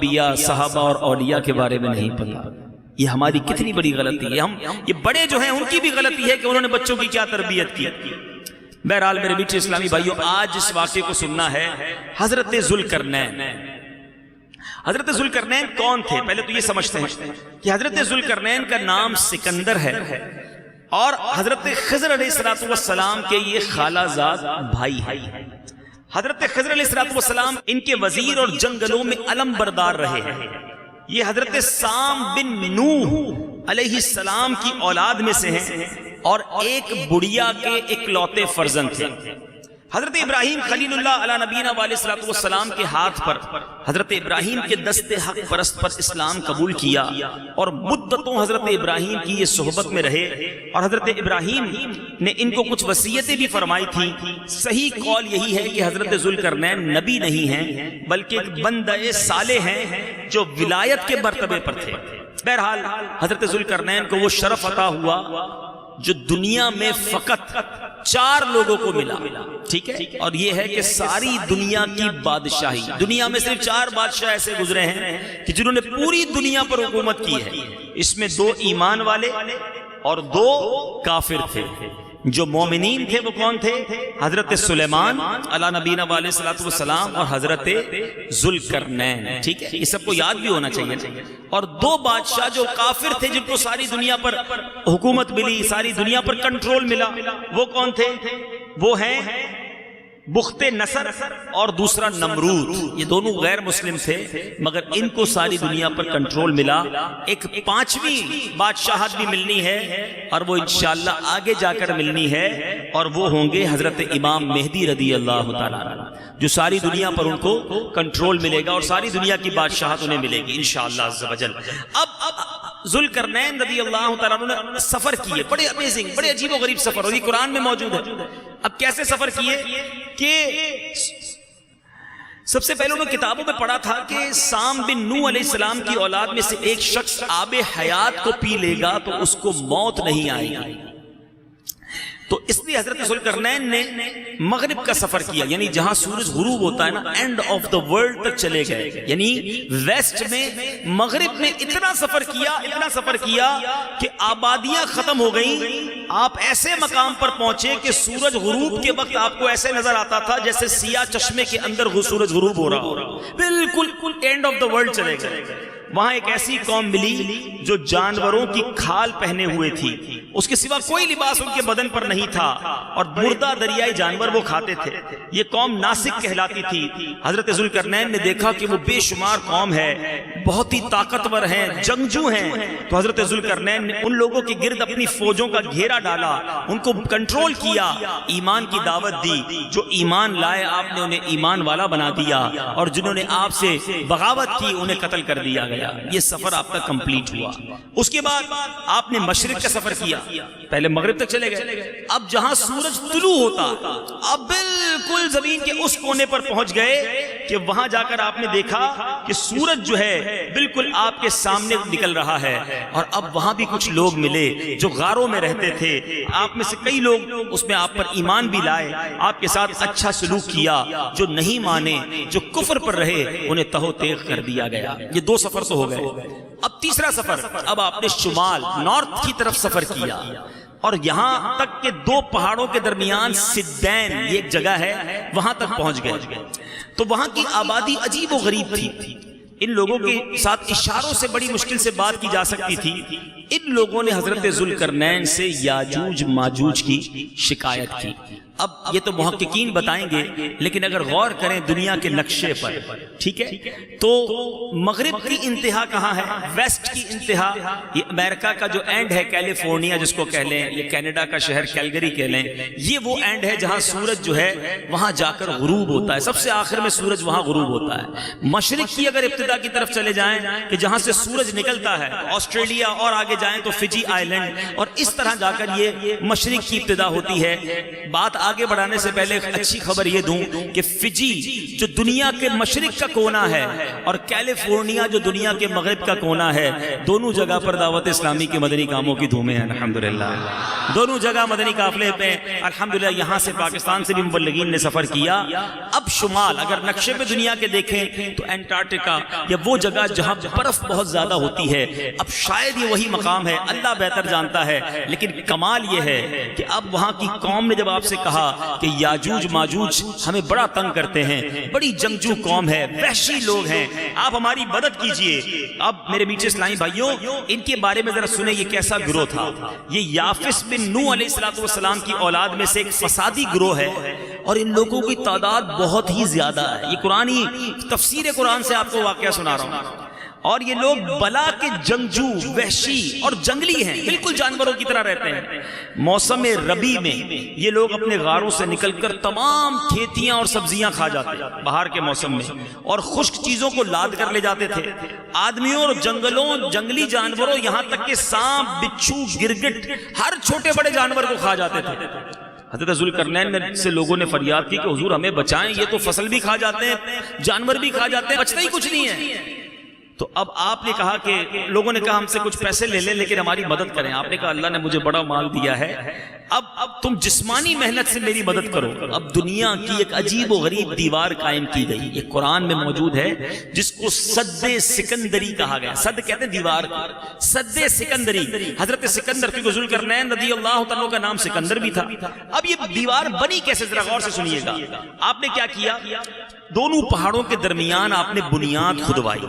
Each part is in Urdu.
انبیاء صحابہ اور اولیاء کے بارے میں نہیں پتا. یہ ہماری کتنی بڑی غلطی ہے. ہم یہ بڑے جو ہیں ان کی بھی غلطی ہے کہ انہوں نے بچوں کی کیا تربیت کی. بہرحال میرے میٹھے اسلامی بھائیوں، آج اس واقعے کو سننا ہے. حضرت ذوالقرنین. حضرت ذوالقرنین کون تھے؟ پہلے تو یہ سمجھتے ہیں کہ حضرت ذوالقرنین کا نام سکندر ہے اور حضرت خضر علیہ السلام کے یہ خالہ زاد بھائی ہیں. حضرت خضر علیہ السلام ان کے وزیر اور جنگلوں میں علم بردار رہے ہیں. یہ حضرت سام بن نوح علیہ السلام کی اولاد میں سے ہیں اور ایک بڑیا کے اکلوتے فرزند تھے. حضرت ابراہیم خلیل اللہ علیہ نبینا علیہ السلام کے ہاتھ پر حضرت ابراہیم کے دست حق پرست پر اسلام قبول کیا اور مدتوں حضرت ابراہیم کی یہ صحبت میں رہے اور حضرت ابراہیم نے ان کو کچھ وصیتیں بھی فرمائی تھیں. صحیح قول یہی ہے کہ حضرت ذوالقرنین نبی نہیں ہیں بلکہ ایک بندہ صالح ہیں جو ولایت کے مرتبے پر تھے. بہرحال حضرت ذوالقرنین کو وہ شرف عطا ہوا جو دنیا میں فقط 4 لوگوں کو ملا. ٹھیک ہے، اور یہ ہے کہ ساری دنیا کی بادشاہی، دنیا میں صرف 4 بادشاہ ایسے گزرے ہیں کہ جنہوں نے پوری دنیا پر حکومت کی ہے. اس میں 2 ایمان والے اور 2 کافر تھے. جو مومنین تھے وہ کون تھے؟ حضرت سلیمان علیہ نبینا علیہ السلام اور حضرت ذوالقرنین. ٹھیک ہے، یہ سب کو یاد بھی ہونا چاہیے. اور 2 بادشاہ جو کافر تھے جن کو ساری دنیا پر حکومت ملی، ساری دنیا پر کنٹرول ملا، وہ کون تھے؟ وہ ہیں بخت نصر اور دوسرا نمرود. یہ دونوں غیر مسلم تھے مگر ان کو ساری دنیا پر کنٹرول ملا. ایک 5ویں بادشاہت بھی ملنی ہے اور وہ انشاءاللہ آگے جا کر ملنی ہے اور وہ ہوں گے حضرت امام مہدی رضی اللہ تعالیٰ عنہ، جو ساری دنیا پر ان کو کنٹرول ملے گا اور ساری دنیا کی بادشاہت انہیں ملے گی انشاءاللہ عز و جل. اب ذوالقرنین رضی اللہ تعالیٰ عنہ نے سفر کیے، بڑے امیزنگ، بڑے عجیب و غریب سفر، اور یہ قرآن میں موجود ہے. اب کیسے سفر کیے کہ سب سے پہلے انہوں نے کتابوں میں پڑھا تھا کہ سام بن نوح علیہ السلام کی اولاد میں سے ایک شخص آب حیات کو پی لے گا تو اس کو موت نہیں آئے گی. تو اس لیے حضرت ذوالقرنین نے مغرب کا سفر کیا، یعنی جہاں سورج غروب ہوتا ہے نا، اینڈ آف دا ورلڈ تک چلے گئے. یعنی ویسٹ میں، مغرب میں اتنا سفر کیا کہ آبادیاں ختم ہو گئیں. آپ ایسے مقام پر پہنچے کہ سورج غروب کے وقت آپ کو ایسے نظر آتا تھا جیسے سیاہ چشمے کے اندر سورج غروب ہو رہا ہو. بالکل اینڈ آف دا ورلڈ چلے گئے. وہاں ایک ایسی قوم ملی جو جانوروں کی کھال پہنے ہوئے تھی، اس کے سوا کوئی لباس ان کے بدن پر نہیں تھا اور مردہ دریائی جانور وہ کھاتے تھے. یہ قوم ناسک کہلاتی تھی. حضرت ذوالقرنین نے دیکھا کہ وہ بے شمار قوم ہے، بہت ہی طاقتور ہیں، جنگجو ہیں. تو حضرت ذوالقرنین نے ان لوگوں کے گرد اپنی فوجوں کا گھیرا ڈالا، ان کو کنٹرول کیا، ایمان کی دعوت دی. جو ایمان لائے آپ نے انہیں ایمان والا بنا دیا اور جنہوں نے آپ سے بغاوت کی انہیں قتل کر دیا گیا. یہ سفر آپ کا کمپلیٹ ہوا. اس کے بعد آپ نے مشرق کا سفر کیا، پہلے مغرب تک چلے گئے. اب جہاں سورج طلوع ہوتا، اب بالکل زمین کے اس کونے پر پہنچ گئے کہ وہاں جا کر آپ نے دیکھا کہ سورج جو ہے بالکل آپ کے سامنے نکل رہا ہے. اور اب وہاں بھی کچھ لوگ ملے جو غاروں میں رہتے تھے. آپ میں سے کئی لوگ اس میں آپ پر ایمان بھی لائے، آپ کے ساتھ اچھا سلوک کیا. جو نہیں مانے، جو کفر پر رہے، انہیں تہو تیغ کر دیا گیا. یہ 2 سفر تو ہو گئے. اب تیسرا سفر، اب آپ نے شمال نارتھ کی طرف سفر کیا اور یہاں تک کہ 2 پہاڑوں کے درمیان سدین یہ ایک جگہ ہے، وہاں تک پہنچ گئے. تو وہاں کی آبادی عجیب و غریب تھی. ان لوگوں کے ساتھ اشاروں سے بڑی مشکل سے بات کی جا سکتی تھی. ان لوگوں نے حضرت ذوالقرنین سے یاجوج ماجوج کی شکایت کی. اب یہ تو محققین بتائیں گے، لیکن اگر غور کریں دنیا کے نقشے پر، ٹھیک ہے، تو مغرب کی انتہا کہاں ہے؟ ویسٹ کی انتہا یہ امریکہ کا جو اینڈ ہے، کیلیفورنیا جس کو کہہ لیں، یہ کینیڈا کا شہر کیلگری کہہ لیں، یہ وہ اینڈ ہے جہاں سورج جو ہے وہاں جا کر غروب ہوتا ہے. سب سے آخر میں سورج وہاں غروب ہوتا ہے. مشرق کی اگر ابتدا کی طرف چلے جائیں کہ جہاں سے سورج نکلتا ہے، آسٹریلیا اور آگے جائیں تو فجی آئی لینڈ، اور اس طرح جا کر یہ مشرق کی ابتدا ہوتی ہے. بات آگے بڑھانے سے پہلے ایک اچھی خبر یہ دوں کہ فجی جو دنیا کے مشرق کا کونا ہے اور کیلیفورنیا جو دنیا کے مغرب کا کونا ہے، دونوں جگہ پر دعوت اسلامی کے مدنی کاموں کی دھومیں ہیں الحمدللہ۔ دونوں جگہ مدنی قافلے پہ الحمدللہ، یہاں سے پاکستان سے بھی مبلغین نے سفر کیا۔ اب شمال اگر نقشے پہ دنیا کے دیکھیں تو انٹارکٹیکا یا وہ جگہ جہاں برف بہت زیادہ ہوتی ہے، اب شاید یہ وہی مقام ہے، اللہ بہتر جانتا ہے، لیکن کمال یہ ہے کہ اب وہاں کی قوم نے جب آپ سے کہا کہ یاجوج ماجوج ہمیں بڑا تنگ کرتے ہیں، بڑی جنگجو قوم ہے، وحشی لوگ ہیں، آپ ہماری مدد کیجئے۔ اب میرے میٹھے اسلامی بھائیوں، ان کے بارے میں ذرا سنیں یہ کیسا گروہ تھا۔ یہ یافس بن نوح علیہ السلام کی اولاد میں سے ایک فسادی گروہ ہے، اور ان لوگوں کی تعداد بہت ہی زیادہ ہے۔ یہ قرآنی تفسیر قرآن سے آپ کو واقعہ سنا رہا ہوں۔ اور یہ لوگ بلا کے جنگجو، وحشی اور جنگلی ہیں، بالکل جانوروں کی طرح رہتے ہیں۔ موسم ربیع میں یہ لوگ اپنے غاروں سے نکل کر تمام کھیتیاں اور سبزیاں کھا جاتے ہیں بہار کے موسم میں، اور خشک چیزوں کو لاد کر لے جاتے تھے۔ آدمیوں اور جنگلوں، جنگلی جانوروں، یہاں تک کہ سانپ، بچھو، گرگٹ، ہر چھوٹے بڑے جانور کو کھا جاتے تھے۔ حضرت ذوالقرنین سے لوگوں نے فریاد کی کہ حضور ہمیں بچائیں، یہ تو فصل بھی کھا جاتے ہیں، جانور بھی کھا جاتے ہیں، بچتا ہی کچھ نہیں ہے۔ تو اب آپ نے کہا کہ لوگوں نے کہا ہم سے کچھ پیسے لے لیں لیکن ہماری مدد کریں۔ آپ نے کہا اللہ نے مجھے بڑا مال دیا ہے، اب تم جسمانی محنت سے میری مدد کرو۔ اب دنیا کی ایک عجیب و غریب دیوار قائم کی گئی، یہ قرآن میں موجود ہے، جس کو سد سکندری کہا گیا۔ سد کہتے ہیں دیوار کو، سد سکندری۔ حضرت سکندر، کیونکہ ذوالقرنین رضی اللہ تعالیٰ کا نام سکندر بھی تھا۔ اب یہ دیوار بنی کیسے، ذرا غور سے سنیے گا۔ آپ نے کیا کیا؟ دونوں پہاڑوں کے درمیان آپ نے بنیاد کھدوائی۔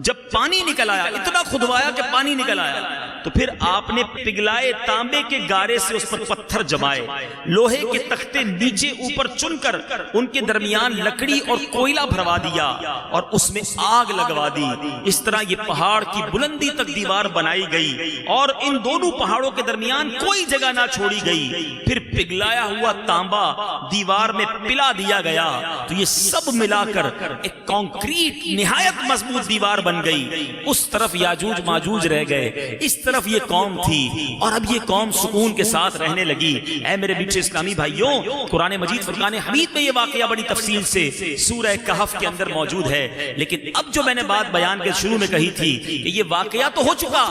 جب پانی نکل آیا، اتنا کھدوایا کہ پانی نکل آیا، تو پھر آپ نے پگھلائے تانبے کے گارے سے اس پر پتھر جمائے، لوہے کے تختے نیچے اوپر چن کر ان کے درمیان لکڑی اور کوئلہ بھروا دیا اور اس میں آگ لگوا دی۔ اس طرح یہ پہاڑ کی بلندی تک دیوار بنائی گئی اور ان دونوں پہاڑوں کے درمیان کوئی جگہ نہ چھوڑی گئی۔ پھر پگھلایا ہوا تانبا دیوار میں پلا دیا گیا، تو یہ سب ملا کر ایک کانکریٹ نہایت مضبوط دیوار بن گئی۔ اس طرف یاجوج ماجوج رہ گئے، اس طرف یہ قوم تھی، اور اب یہ قوم سکون کے ساتھ رہنے لگی۔ اے میرے میٹھے اسلامی بھائیوں، قرآن مجید فرقان حمید میں یہ واقعہ بڑی تفصیل سے سورہ کہف کے اندر موجود ہے، لیکن اب جو میں نے بات بیان کے شروع میں کہی تھی کہ یہ واقعہ تو ہو چکا،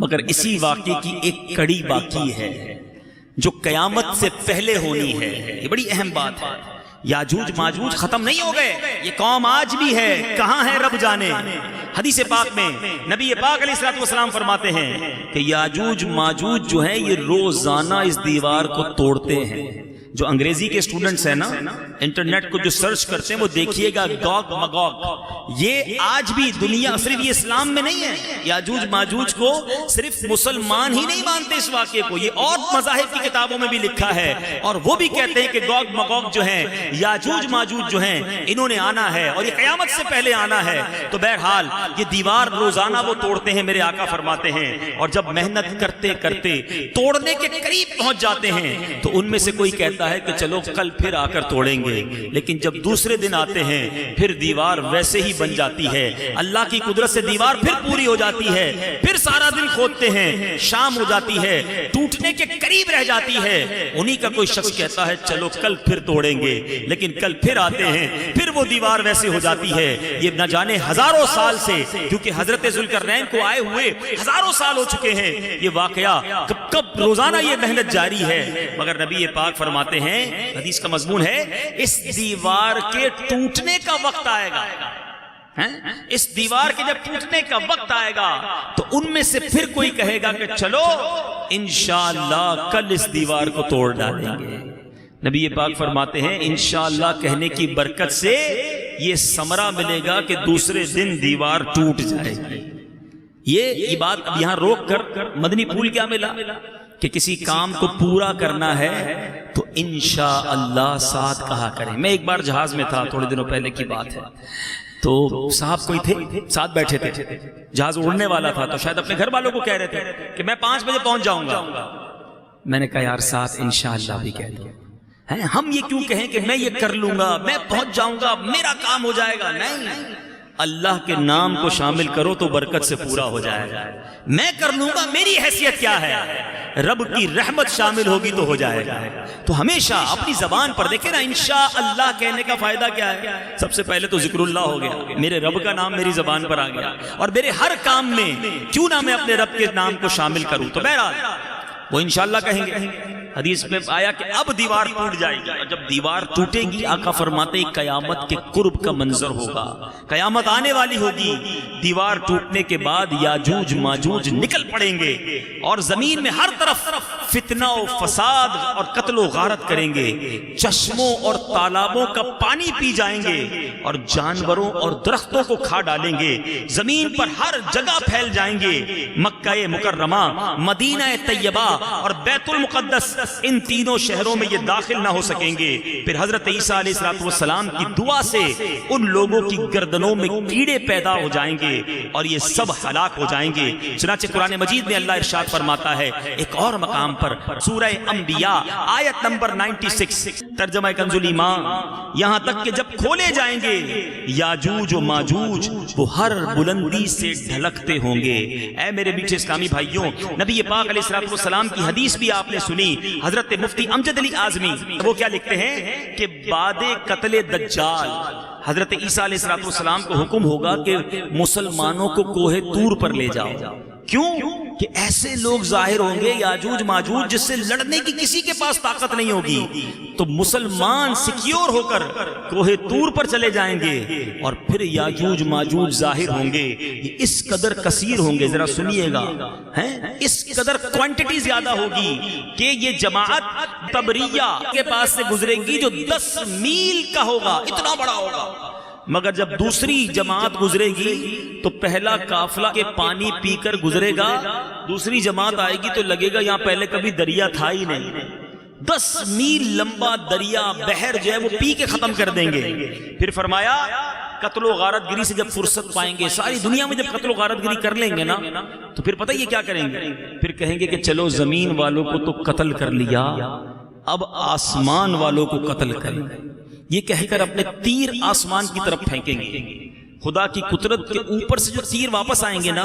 مگر اسی واقعے کی ایک کڑی باقی ہے جو قیامت سے پہلے ہونی ہے۔ یہ بڑی اہم بات ہے۔ یاجوج ماجوج ختم نہیں ہو گئے، یہ قوم آج بھی ہے، کہاں ہے رب جانے۔ حدیث پاک میں نبی پاک علیہ السلام فرماتے ہیں کہ یاجوج ماجوج جو ہیں یہ روزانہ اس دیوار کو توڑتے ہیں۔ جو انگریزی کے اسٹوڈنٹس ہیں نا، انٹرنیٹ کو جو سرچ کرتے ہیں وہ دیکھیے گا، گوگ مگوگ، یہ آج بھی دنیا، صرف یہ اسلام میں نہیں ہے، یاجوج ماجوج کو صرف مسلمان ہی نہیں مانتے اس واقعے کو، یہ اور مذاہب کی کتابوں میں بھی لکھا ہے، اور وہ بھی کہتے ہیں کہ گوگ مگوگ جو ہیں، یاجوج ماجوج جو ہیں، انہوں نے آنا ہے اور یہ قیامت سے پہلے آنا ہے۔ تو بہرحال یہ دیوار روزانہ وہ توڑتے ہیں، میرے آقا فرماتے ہیں، اور جب محنت کرتے کرتے توڑنے کے قریب پہنچ جاتے ہیں تو ان میں سے کوئی کہتا ہے کہ چلو کل پھر آ کر توڑیں گے، لیکن جب دوسرے دن آتے ہیں پھر دیوار ویسے ہی بن جاتی ہے۔ اللہ کی قدرت سے دیوار پھر پوری ہو جاتی ہے، پھر سارا دن کھودتے ہیں، شام ہو جاتی ہے، ٹوٹنے کے قریب رہ جاتی ہے۔ انہی کا کوئی شخص کہتا ہے چلو کل پھر توڑیں گے، لیکن کل پھر آتے ہیں، پھر وہ دیوار ویسے ہو جاتی ہے۔ یہ نہ جانے ہزاروں سال سے، کیونکہ حضرت ذوالقرنین کو آئے ہوئے ہزاروں سال ہو چکے ہیں، یہ واقعہ کب روزانہ یہ محنت جاری ہے، مگر نبی پاک فرماتے ہیں، حدیث کا مضمون ہے، اس دیوار کے ٹوٹنے کا وقت آئے گا، اس دیوار کے جب ٹوٹنے کا وقت آئے گا تو ان میں سے پھر کوئی کہے گا کہ چلو انشاءاللہ کل اس دیوار کو توڑ ڈالیں گے۔ نبی پاک فرماتے ہیں انشاءاللہ کہنے کی برکت سے یہ ثمرہ ملے گا کہ دوسرے دن دیوار ٹوٹ جائے گی۔ یہ بات اب یہاں روک کر مدنی پھول کیا ملا کہ کسی کام کو پورا کرنا ہے تو انشاءاللہ ساتھ کہا کریں۔ میں ایک بار جہاز میں تھا، تھوڑے دنوں پہلے کی بات ہے، تو صاحب کوئی تھے ساتھ بیٹھے تھے، جہاز اڑنے والا تھا، تو شاید اپنے گھر والوں کو کہہ رہے تھے کہ میں 5 بجے پہنچ جاؤں گا۔ میں نے کہا یار ساتھ انشاءاللہ بھی کہہ دو، ہم یہ کیوں کہیں کہ میں یہ کر لوں گا، میں پہنچ جاؤں گا، میرا کام ہو جائے گا۔ نہیں، اللہ کے نام کو شامل کرو تو برکت سے پورا ہو جائے گا. میں کر لوں گا میری حیثیت کیا ہے, رب کی رحمت شامل ہوگی تو ہو جائے گا. تو ہمیشہ اپنی زبان پر دیکھیں نا انشاءاللہ کہنے کا فائدہ کیا ہے. سب سے پہلے تو ذکر اللہ ہو گیا, میرے رب کا نام میری زبان پر آ گیا, اور میرے ہر کام میں کیوں نہ میں اپنے رب کے نام کو شامل کروں. تو بہرحال وہ انشاءاللہ کہیں گے. حدیث میں آیا کہ اب دیوار ٹوٹ جائے گی, اور جب دیوار ٹوٹے گی آقا فرماتے ہیں قیامت کے قرب کا منظر ہوگا. قیامت آنے والی ہوگی, دیوار ٹوٹنے کے بعد یاجوج ماجوج نکل پڑیں گے اور زمین میں ہر طرف فتنہ و فساد اور قتل و غارت کریں گے. چشموں اور تالابوں کا پانی پی جائیں گے اور جانوروں اور درختوں کو کھا ڈالیں گے. زمین پر ہر جگہ پھیل جائیں گے. مکہ مکرمہ, مدینہ طیبہ اور بیت المقدس, ان تینوں شہروں میں یہ داخل نہ ہو سکیں گے. پھر حضرت عیسیٰ علیہ السلام کی دعا سے ان لوگوں کی گردنوں میں کیڑے پیدا ہو جائیں گے اور یہ سب ہلاک ہو جائیں گے. چنانچہ قرآن مجید میں اللہ ارشاد فرماتا ہے ایک اور مقام پر, سورہ انبیاء آیت نمبر 96, ترجمہ کنز الایمان, یہاں تک کہ جب کھولے جائیں گے یاجوج و ماجوج وہ ہر بلندی سے ڈھلکتے ہوں گے. اے میرے میٹھے اسلامی بھائیوں, نبی پاک علیہ السلام کی حدیث بھی آپ نے سنی. حضرت مفتی امجد علی اعظمی وہ کیا لکھتے ہیں کہ بعد قتل دجال حضرت عیسیٰ علیہ السلام کو حکم ہوگا کہ مسلمانوں کو کوہ طور پر لے جاؤ. کیوں کہ ایسے لوگ ظاہر ہوں گے یاجوج ماجوج جس سے لڑنے کی کسی کے پاس طاقت نہیں ہوگی. تو مسلمان سیکیور ہو کر کوہ طور پر چلے جائیں گے اور پھر یاجوج ماجوج ظاہر ہوں گے. یہ اس قدر کثیر ہوں گے, ذرا سنیے گا, اس قدر کوانٹٹی زیادہ ہوگی کہ یہ جماعت تبریہ کے پاس سے گزرے گی جو 10 میل کا ہوگا, اتنا بڑا ہوگا. مگر جب دوسری جماعت گزرے گی تو پہلا قافلہ کے پانی پی کر گزرے گا, دوسری جماعت آئے گی تو لگے گا یہاں پہلے کبھی دریا تھا ہی نہیں. 10 میل لمبا دریا بحر جو ہے وہ پی کے ختم کر دیں گے. پھر فرمایا قتل و غارت گری سے جب فرصت پائیں گے, ساری دنیا میں جب قتل و غارت گری کر لیں گے نا, تو پھر پتہ یہ کیا کریں گے, پھر کہیں گے کہ چلو زمین والوں کو تو قتل کر لیا, اب آسمان والوں کو قتل کریں. یہ کہہ کر اپنے تیر آسمان کی طرف پھینکیں گے. خدا کی قدرت کے اوپر سے جو تیر واپس آئیں گے نا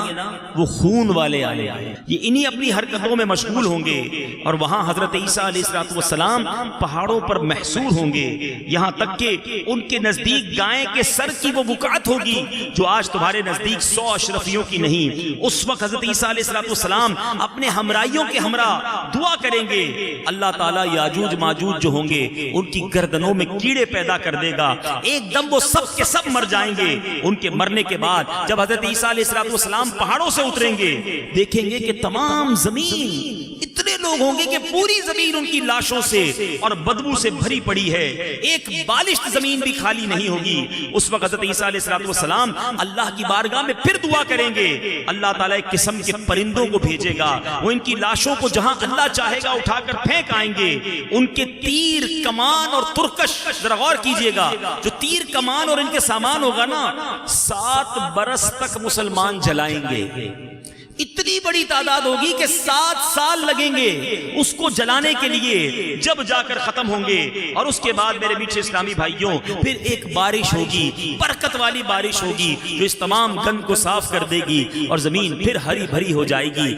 وہ خون والے آئیں گے. یہ انہی اپنی حرکتوں میں مشغول ہوں گے اور وہاں حضرت عیسیٰ علیہ السلام پہاڑوں پر محصور ہوں گے, یہاں تک کہ ان کے نزدیک گائے کے سر کی وہ بقعت ہوگی جو آج تمہارے نزدیک 100 اشرفیوں کی نہیں. اس وقت حضرت عیسیٰ علیہ السلام اپنے ہمراہیوں کے ہمراہ دعا کریں گے, اللہ تعالیٰ یاجوج ماجوج جو ہوں گے ان کی گردنوں میں کیڑے پیدا کر دے گا, ایک دم وہ سب کے سب مر جائیں گے. ان کے مرنے کے بعد جب حضرت عیسیٰ علیہ السلام پہاڑوں سے اتریں گے دیکھیں گے کہ تمام زمین اتنے لوگ ہوں گے کہ پوری زمین ان کی لاشوں سے اور بدبو سے بھری پڑی ہے, ایک بالشت زمین بھی خالی نہیں ہوگی. اس وقت حضرت عیسیٰ علیہ السلام اللہ کی بارگاہ میں پھر دعا کریں گے, اللہ تعالیٰ ایک قسم کے پرندوں کو بھیجے گا, وہ ان کی لاشوں کو جہاں اللہ چاہے گا اٹھا کر پھینک آئیں گے. ان کے تیر کمان اور ترکش, ذرا غور کیجئے گا, جو تیر کمان اور ان کے سامان ہوگا نا 7 برس تک مسلمان جلائیں گے. اتنی بڑی تعداد ہوگی کہ 7 سال لگیں گے اس کو جلانے کے لیے, جب جا کر ختم ہوں گے. اور اس کے بعد میرے میٹھے اسلامی بھائیوں پھر ایک بارش ہوگی, برکت والی بارش ہوگی جو اس تمام گند کو صاف کر دے گی اور زمین پھر ہری بھری ہو جائے گی.